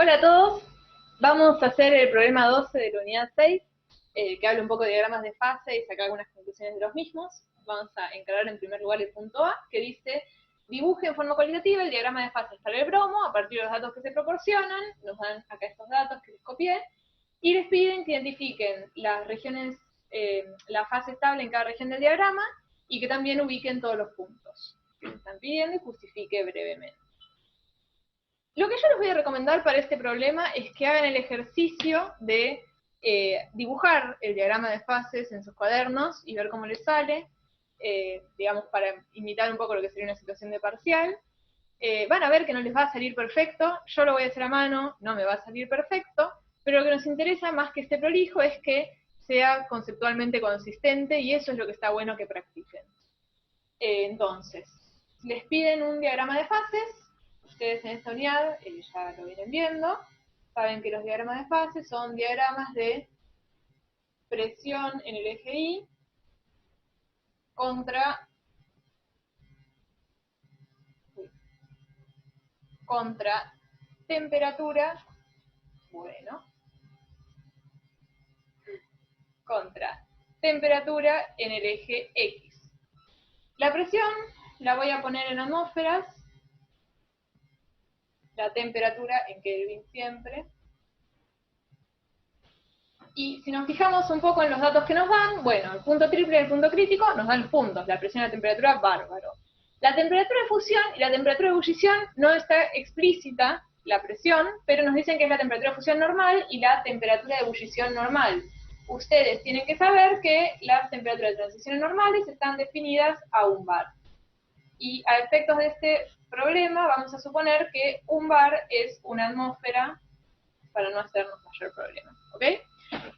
Hola a todos, vamos a hacer el problema 12 de la unidad 6, que habla un poco de diagramas de fase y sacar algunas conclusiones de los mismos. Vamos a encargar en primer lugar el punto A, que dice: dibuje en forma cualitativa el diagrama de fases para el bromo a partir de los datos que se proporcionan. Nos dan acá estos datos que les copié, y les piden que identifiquen las regiones, la fase estable en cada región del diagrama, y que también ubiquen todos los puntos que les están pidiendo y justifique brevemente. Lo que yo les voy a recomendar para este problema es que hagan el ejercicio de dibujar el diagrama de fases en sus cuadernos y ver cómo les sale, digamos, para imitar un poco lo que sería una situación de parcial. Van a ver que no les va a salir perfecto, yo lo voy a hacer a mano, no me va a salir perfecto, pero lo que nos interesa más que esté prolijo es que sea conceptualmente consistente, y eso es lo que está bueno que practiquen. Entonces, les piden un diagrama de fases. Ustedes en esta unidad ya lo vienen viendo, saben que los diagramas de fase son diagramas de presión en el eje Y contra temperatura, contra temperatura en el eje X. La presión la voy a poner en atmósferas, la temperatura en Kelvin siempre. Y si nos fijamos un poco en los datos que nos dan, bueno, el punto triple y el punto crítico nos dan los puntos, la presión y la temperatura, bárbaro. La temperatura de fusión y la temperatura de ebullición no está explícita la presión, pero nos dicen que es la temperatura de fusión normal y la temperatura de ebullición normal. Ustedes tienen que saber que las temperaturas de transición normales están definidas a 1 bar. Y a efectos de este problema vamos a suponer que 1 bar es una atmósfera para no hacernos mayor problema, ¿ok?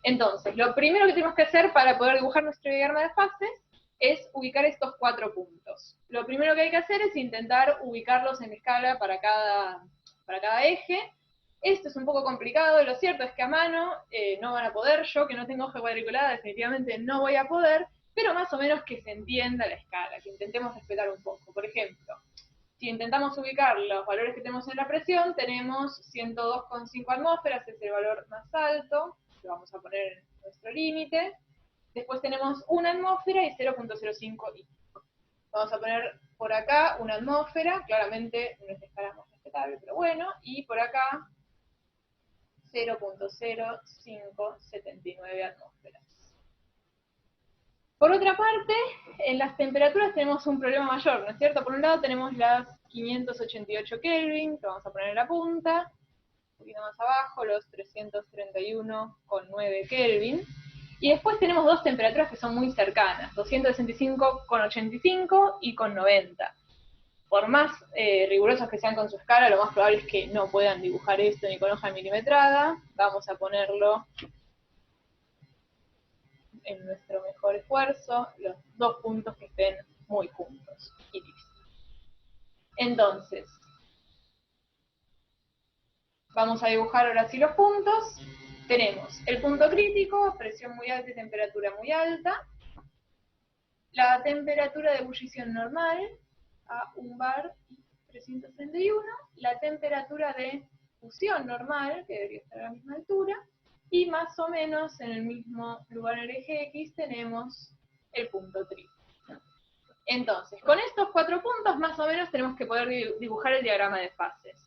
Entonces, lo primero que tenemos que hacer para poder dibujar nuestro diagrama de fases es ubicar estos 4 puntos. Lo primero que hay que hacer es intentar ubicarlos en escala para cada eje. Esto es un poco complicado, lo cierto es que a mano no van a poder. Yo, que no tengo hoja cuadriculada, definitivamente no voy a poder, pero más o menos que se entienda la escala, que intentemos respetar un poco. Por ejemplo, si intentamos ubicar los valores que tenemos en la presión, tenemos 102,5 atmósferas, es el valor más alto, lo vamos a poner en nuestro límite. Después tenemos 1 atmósfera y 0,05 I. Vamos a poner por acá una atmósfera, claramente no es escala más respetable, pero bueno, y por acá 0,0579 atmósferas. Por otra parte, en las temperaturas tenemos un problema mayor, ¿no es cierto? Por un lado tenemos las 588 Kelvin, que vamos a poner en la punta, un poquito más abajo, los 331,9 Kelvin, y después tenemos dos temperaturas que son muy cercanas, 265,85 y con 90. Por más rigurosos que sean con su escala, lo más probable es que no puedan dibujar esto ni con hoja milimetrada. Vamos a ponerlo en nuestro mejor esfuerzo, los dos puntos que estén muy juntos, y listo. Entonces, vamos a dibujar ahora sí los puntos. Tenemos el punto crítico, presión muy alta y temperatura muy alta. La temperatura de ebullición normal, a 1 bar 331. La temperatura de fusión normal, que debería estar a la misma altura. Y más o menos en el mismo lugar en el eje X tenemos el punto triple. Entonces, con estos 4 puntos más o menos tenemos que poder dibujar el diagrama de fases.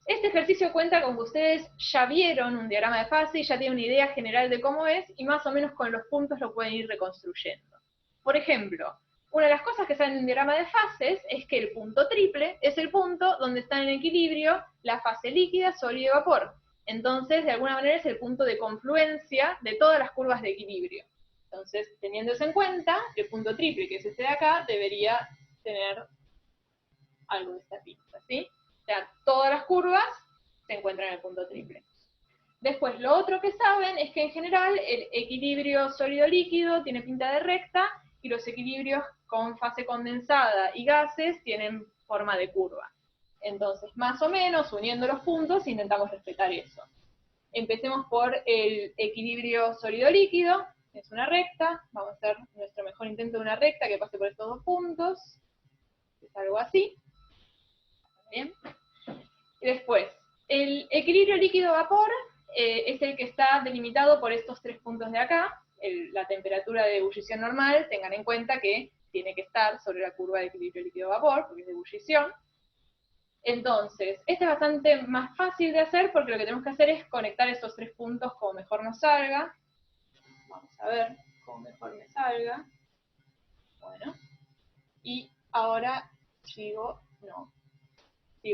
Este ejercicio cuenta con que ustedes ya vieron un diagrama de fase y ya tienen una idea general de cómo es, y más o menos con los puntos lo pueden ir reconstruyendo. Por ejemplo, una de las cosas que salen en un diagrama de fases es que el punto triple es el punto donde están en equilibrio la fase líquida, sólido y vapor. Entonces, de alguna manera es el punto de confluencia de todas las curvas de equilibrio. Entonces, teniendo eso en cuenta, el punto triple, que es este de acá, debería tener algo de esta pinta, ¿sí? O sea, todas las curvas se encuentran en el punto triple. Después, lo otro que saben es que en general el equilibrio sólido-líquido tiene pinta de recta, y los equilibrios con fase condensada y gases tienen forma de curva. Entonces, más o menos, uniendo los puntos, intentamos respetar eso. Empecemos por el equilibrio sólido-líquido, es una recta. Vamos a hacer nuestro mejor intento de una recta que pase por estos dos puntos, es algo así. Bien. Y después, El equilibrio líquido-vapor es el que está delimitado por estos 3 puntos de acá. La temperatura de ebullición normal, tengan en cuenta que tiene que estar sobre la curva de equilibrio líquido-vapor, porque es de ebullición. Entonces, este es bastante más fácil de hacer porque lo que tenemos que hacer es conectar estos 3 puntos como mejor nos salga. Vamos a ver cómo mejor me salga. Bueno, y ahora sigo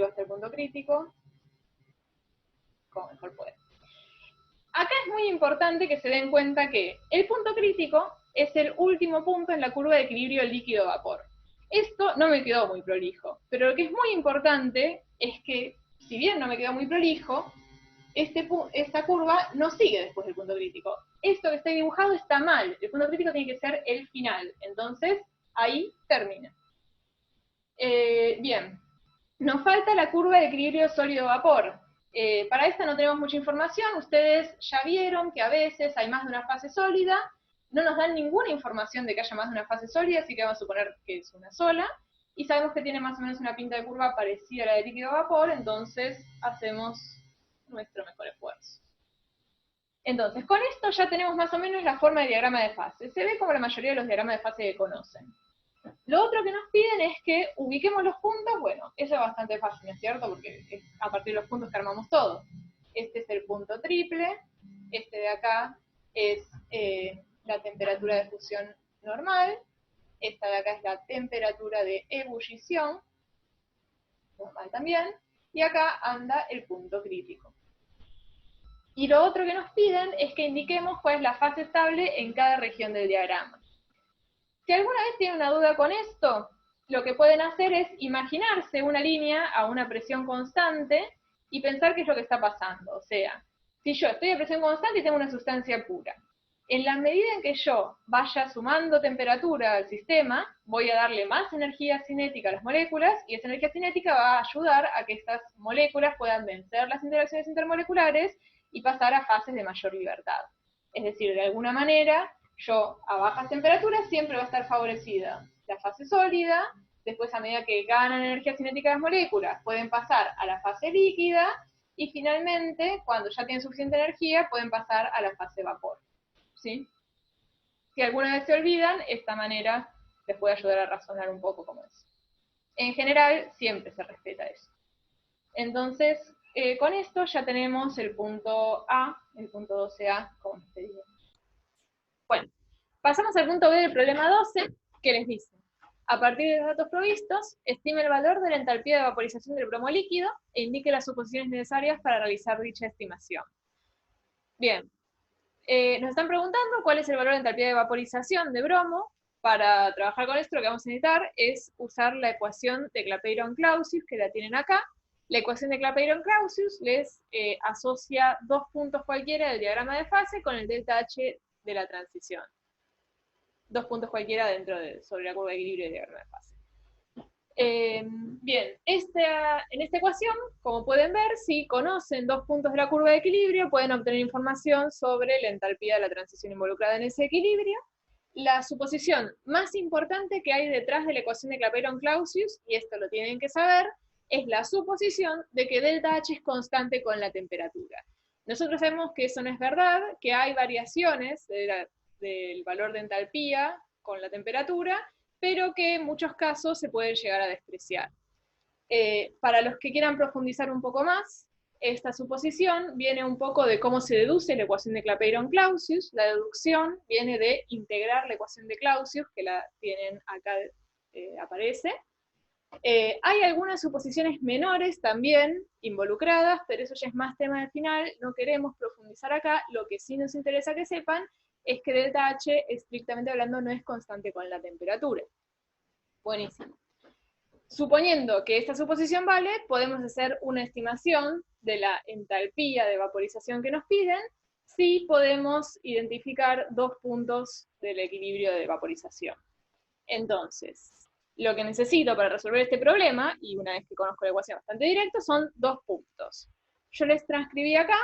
hasta el punto crítico, como mejor pueda. Acá es muy importante que se den cuenta que el punto crítico es el último punto en la curva de equilibrio líquido-vapor. Esto no me quedó muy prolijo, pero lo que es muy importante es que, si bien no me quedó muy prolijo, esta curva no sigue después del punto crítico. Esto que está dibujado está mal, el punto crítico tiene que ser el final, entonces ahí termina. Bien, nos falta la curva de equilibrio sólido-vapor. Para esta no tenemos mucha información, ustedes ya vieron que a veces hay más de una fase sólida, no nos dan ninguna información de que haya más de una fase sólida, así que vamos a suponer que es una sola, y sabemos que tiene más o menos una pinta de curva parecida a la de líquido-vapor, entonces hacemos nuestro mejor esfuerzo. Entonces, con esto ya tenemos más o menos la forma de diagrama de fase. Se ve como la mayoría de los diagramas de fase que conocen. Lo otro que nos piden es que ubiquemos los puntos. Bueno, eso es bastante fácil, ¿no es cierto? Porque es a partir de los puntos que armamos todo. Este es el punto triple, este de acá es la temperatura de fusión normal, esta de acá es la temperatura de ebullición, normal también, y acá anda el punto crítico. Y lo otro que nos piden es que indiquemos cuál es la fase estable en cada región del diagrama. Si alguna vez tienen una duda con esto, lo que pueden hacer es imaginarse una línea a una presión constante y pensar qué es lo que está pasando. O sea, si yo estoy a presión constante y tengo una sustancia pura, en la medida en que yo vaya sumando temperatura al sistema, voy a darle más energía cinética a las moléculas, y esa energía cinética va a ayudar a que estas moléculas puedan vencer las interacciones intermoleculares y pasar a fases de mayor libertad. Es decir, de alguna manera, yo a bajas temperaturas siempre va a estar favorecida la fase sólida, después a medida que ganan energía cinética las moléculas, pueden pasar a la fase líquida, y finalmente, cuando ya tienen suficiente energía, pueden pasar a la fase vapor. ¿Sí? Si alguna vez se olvidan, esta manera les puede ayudar a razonar un poco cómo es. En general, siempre se respeta eso. Entonces, con esto ya tenemos el punto A, el punto 12A, como te digo. Bueno, pasamos al punto B del problema 12, que les dice: a partir de los datos provistos, estime el valor de la entalpía de vaporización del bromo líquido e indique las suposiciones necesarias para realizar dicha estimación. Bien, nos están preguntando cuál es el valor de entalpía de vaporización de bromo. Para trabajar con esto lo que vamos a necesitar es usar la ecuación de Clapeyron-Clausius, que la tienen acá. La ecuación de Clapeyron-Clausius les asocia dos puntos cualquiera del diagrama de fase con el delta H de la transición. Dos puntos cualquiera sobre la curva de equilibrio del diagrama de fase. Bien, en esta ecuación, como pueden ver, si conocen dos puntos de la curva de equilibrio, pueden obtener información sobre la entalpía de la transición involucrada en ese equilibrio. La suposición más importante que hay detrás de la ecuación de Clapeyron-Clausius, y esto lo tienen que saber, es la suposición de que delta H es constante con la temperatura. Nosotros sabemos que eso no es verdad, que hay variaciones del valor de entalpía con la temperatura, pero que en muchos casos se pueden llegar a despreciar. Para los que quieran profundizar un poco más, esta suposición viene un poco de cómo se deduce la ecuación de Clapeyron-Clausius. La deducción viene de integrar la ecuación de Clausius, que la tienen acá, aparece. Hay algunas suposiciones menores también involucradas, pero eso ya es más tema del final, no queremos profundizar acá. Lo que sí nos interesa que sepan es que delta H, estrictamente hablando, no es constante con la temperatura. Buenísimo. Suponiendo que esta suposición vale, podemos hacer una estimación de la entalpía de vaporización que nos piden, si podemos identificar dos puntos del equilibrio de vaporización. Entonces, lo que necesito para resolver este problema, y una vez que conozco la ecuación bastante directa, son dos puntos. Yo les transcribí acá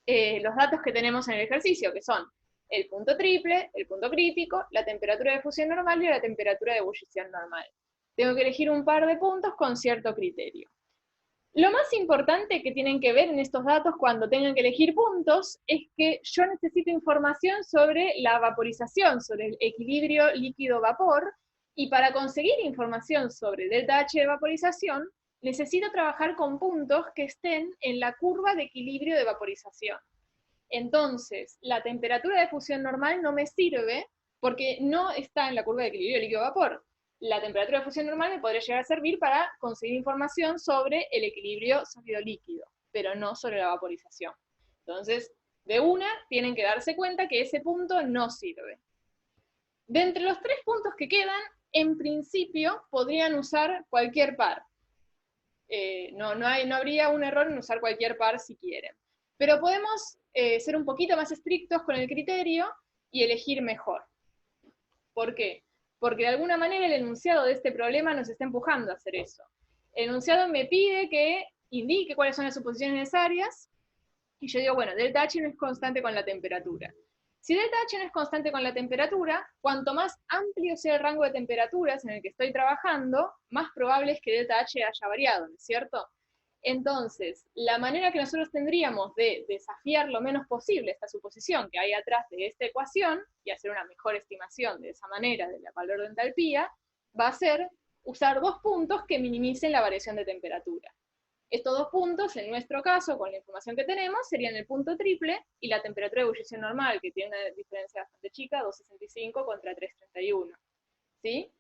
los datos que tenemos en el ejercicio, que son el punto triple, el punto crítico, la temperatura de fusión normal y la temperatura de ebullición normal. Tengo que elegir un par de puntos con cierto criterio. Lo más importante que tienen que ver en estos datos cuando tengan que elegir puntos es que yo necesito información sobre la vaporización, sobre el equilibrio líquido-vapor, y para conseguir información sobre delta H de vaporización, necesito trabajar con puntos que estén en la curva de equilibrio de vaporización. Entonces, la temperatura de fusión normal no me sirve porque no está en la curva de equilibrio líquido-vapor. La temperatura de fusión normal me podría llegar a servir para conseguir información sobre el equilibrio sólido-líquido, pero no sobre la vaporización. Entonces, de una, tienen que darse cuenta que ese punto no sirve. De entre los 3 puntos que quedan, en principio podrían usar cualquier par. No habría un error en usar cualquier par si quieren. Pero podemos ser un poquito más estrictos con el criterio y elegir mejor. ¿Por qué? Porque de alguna manera el enunciado de este problema nos está empujando a hacer eso. El enunciado me pide que indique cuáles son las suposiciones necesarias, y yo digo, bueno, delta H no es constante con la temperatura. Si delta H no es constante con la temperatura, cuanto más amplio sea el rango de temperaturas en el que estoy trabajando, más probable es que delta H haya variado, ¿no es cierto? Entonces, la manera que nosotros tendríamos de desafiar lo menos posible esta suposición que hay atrás de esta ecuación y hacer una mejor estimación de esa manera del valor de entalpía, va a ser usar 2 puntos que minimicen la variación de temperatura. Estos 2 puntos, en nuestro caso, con la información que tenemos, serían el punto triple y la temperatura de ebullición normal, que tiene una diferencia bastante chica, 2,65 contra 3,31. ¿Sí?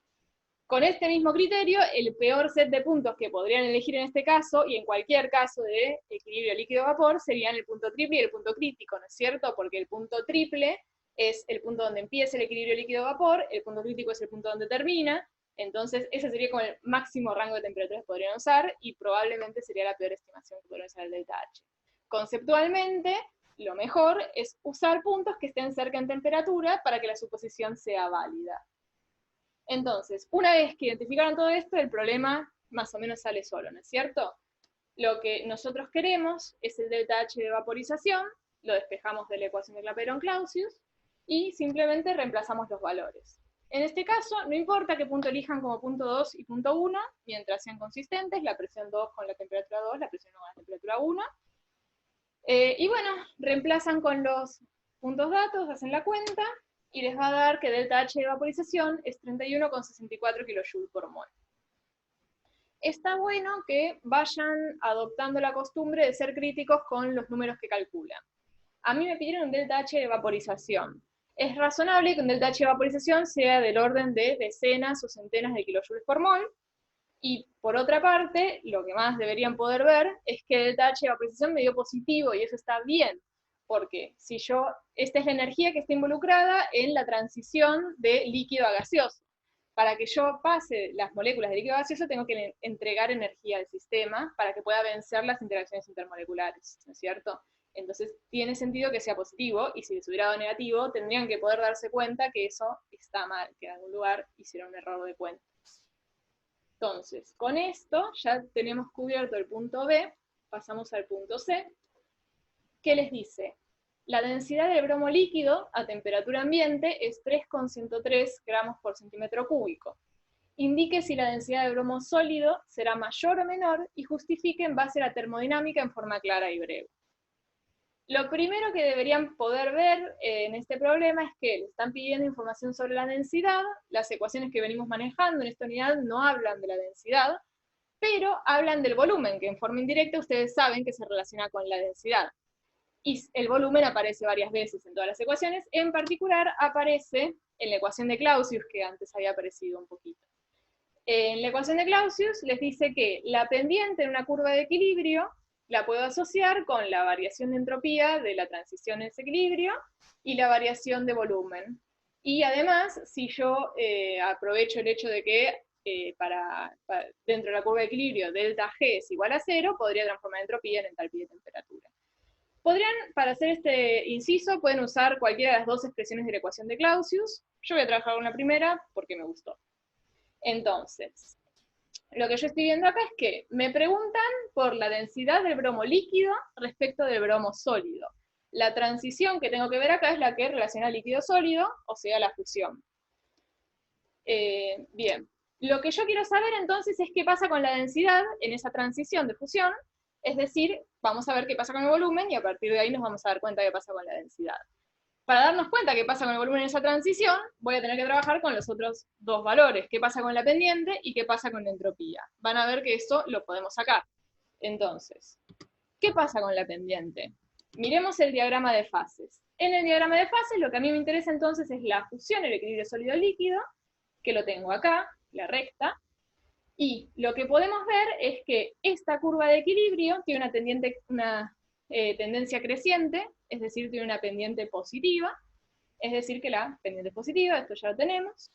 Con este mismo criterio, el peor set de puntos que podrían elegir en este caso, y en cualquier caso de equilibrio líquido-vapor, serían el punto triple y el punto crítico, ¿no es cierto? Porque el punto triple es el punto donde empieza el equilibrio líquido-vapor, el punto crítico es el punto donde termina, entonces ese sería como el máximo rango de temperaturas que podrían usar, y probablemente sería la peor estimación que podrían usar el delta H. Conceptualmente, lo mejor es usar puntos que estén cerca en temperatura para que la suposición sea válida. Entonces, una vez que identificaron todo esto, el problema más o menos sale solo, ¿no es cierto? Lo que nosotros queremos es el delta H de vaporización, lo despejamos de la ecuación de Clapeyron-Clausius, y simplemente reemplazamos los valores. En este caso, no importa qué punto elijan como punto 2 y punto 1, mientras sean consistentes, la presión 2 con la temperatura 2, la presión 1 con la temperatura 1. Y bueno, reemplazan con los puntos datos, hacen la cuenta, y les va a dar que delta H de vaporización es 31,64 kJ por mol. Está bueno que vayan adoptando la costumbre de ser críticos con los números que calculan. A mí me pidieron un delta H de vaporización. Es razonable que un delta H de vaporización sea del orden de decenas o centenas de kilojoules por mol, y por otra parte, lo que más deberían poder ver es que el delta H de vaporización me dio positivo, y eso está bien, porque si esta es la energía que está involucrada en la transición de líquido a gaseoso. Para que yo pase las moléculas de líquido a gaseoso, tengo que entregar energía al sistema para que pueda vencer las interacciones intermoleculares, ¿no es cierto? Entonces tiene sentido que sea positivo, y si les hubiera dado negativo, tendrían que poder darse cuenta que eso está mal, que en algún lugar hicieron un error de cuenta. Entonces, con esto ya tenemos cubierto el punto B, pasamos al punto C, que les dice, la densidad del bromo líquido a temperatura ambiente es 3,103 gramos por centímetro cúbico. Indique si la densidad de bromo sólido será mayor o menor y justifique en base a la termodinámica en forma clara y breve. Lo primero que deberían poder ver en este problema es que le están pidiendo información sobre la densidad. Las ecuaciones que venimos manejando en esta unidad no hablan de la densidad, pero hablan del volumen, que en forma indirecta ustedes saben que se relaciona con la densidad. Y el volumen aparece varias veces en todas las ecuaciones, en particular aparece en la ecuación de Clausius, que antes había aparecido un poquito. En la ecuación de Clausius les dice que la pendiente en una curva de equilibrio la puedo asociar con la variación de entropía de la transición en ese equilibrio y la variación de volumen. Y además, si yo aprovecho el hecho de que dentro de la curva de equilibrio delta G es igual a 0, podría transformar entropía en entalpía y temperatura. Para hacer este inciso, pueden usar cualquiera de las 2 expresiones de la ecuación de Clausius. Yo voy a trabajar con la primera porque me gustó. Entonces, lo que yo estoy viendo acá es que me preguntan por la densidad del bromo líquido respecto del bromo sólido. La transición que tengo que ver acá es la que relaciona líquido-sólido, o sea, la fusión. Bien, Lo que yo quiero saber entonces es qué pasa con la densidad en esa transición de fusión, es decir, vamos a ver qué pasa con el volumen y a partir de ahí nos vamos a dar cuenta qué pasa con la densidad. Para darnos cuenta qué pasa con el volumen en esa transición, voy a tener que trabajar con los otros dos valores, qué pasa con la pendiente y qué pasa con la entropía. Van a ver que eso lo podemos sacar. Entonces, ¿qué pasa con la pendiente? Miremos el diagrama de fases. En el diagrama de fases lo que a mí me interesa entonces es la fusión, el equilibrio sólido-líquido, que lo tengo acá, la recta, y lo que podemos ver es que esta curva de equilibrio tiene una tendencia creciente, es decir, tiene una pendiente positiva, es decir, que la pendiente es positiva, esto ya lo tenemos.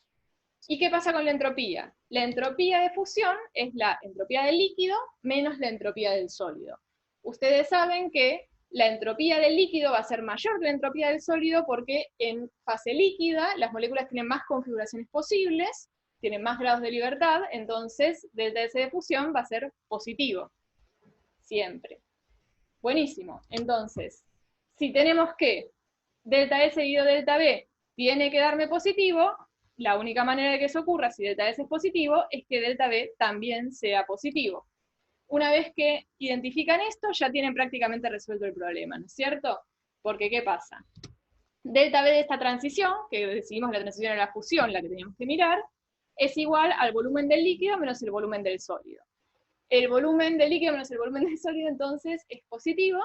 ¿Y qué pasa con la entropía? La entropía de fusión es la entropía del líquido menos la entropía del sólido. Ustedes saben que la entropía del líquido va a ser mayor que la entropía del sólido porque en fase líquida las moléculas tienen más configuraciones posibles, tienen más grados de libertad, entonces delta S de fusión va a ser positivo, siempre. Buenísimo, entonces, si tenemos que delta S dividido delta B tiene que darme positivo, la única manera de que eso ocurra, si delta S es positivo, es que delta B también sea positivo. Una vez que identifican esto, ya tienen prácticamente resuelto el problema, ¿no es cierto? Porque, ¿qué pasa? Delta B de esta transición, que decidimos la transición a la fusión, la que teníamos que mirar, es igual al volumen del líquido menos el volumen del sólido. El volumen del líquido menos el volumen del sólido, entonces, es positivo.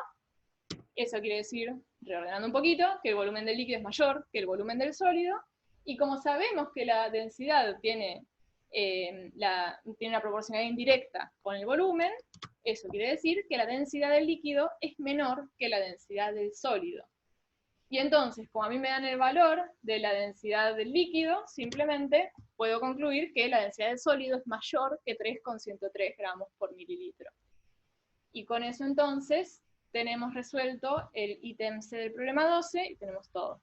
Eso quiere decir, reordenando un poquito, que el volumen del líquido es mayor que el volumen del sólido, y como sabemos que la densidad tiene una proporcionalidad indirecta con el volumen, eso quiere decir que la densidad del líquido es menor que la densidad del sólido. Y entonces, como a mí me dan el valor de la densidad del líquido, simplemente puedo concluir que la densidad del sólido es mayor que 3,103 gramos por mililitro. Y con eso entonces tenemos resuelto el ítem C del problema 12 y tenemos todo.